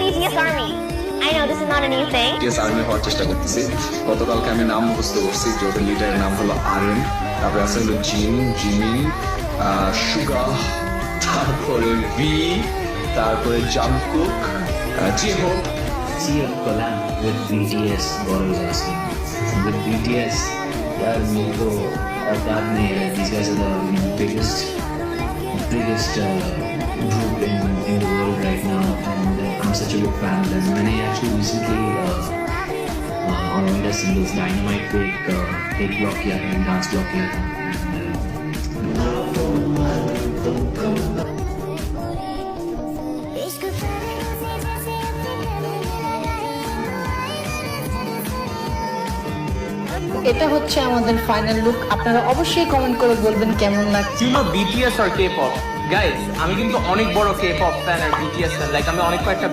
BTS Army. I know this is not a new thing. BTS army হওয়ার চেষ্টা করতেছি। গতকালকে আমি নাম মুখস্থ করছি, যে ওদের লিডারের নাম হলো আরএম, তারপরে আছে হলো জিমিন, সুগা, তারপরে ভি, তারপরে Jungkook, জিহোপ। See a collab with BTS, God was asking. With BTS, यार मेरे को औकात नहीं है. These guys are the biggest group in the world right now, and I'm such a big fan of them. मैंने actually recently on one of their singles, Dynamite पे एक blog किया था, डांस ब्लॉग किया था. এটা হচ্ছে আমাদের ফাইনাল লুক। আপনারা অবশ্যই কমেন্ট করে বলবেন কেমন লাগছে। You know BTS or K-pop? Guys, আমি কিন্তু অনেক বড় K-pop fan আর BTS fan. Like আমি অনেক কয়েকটা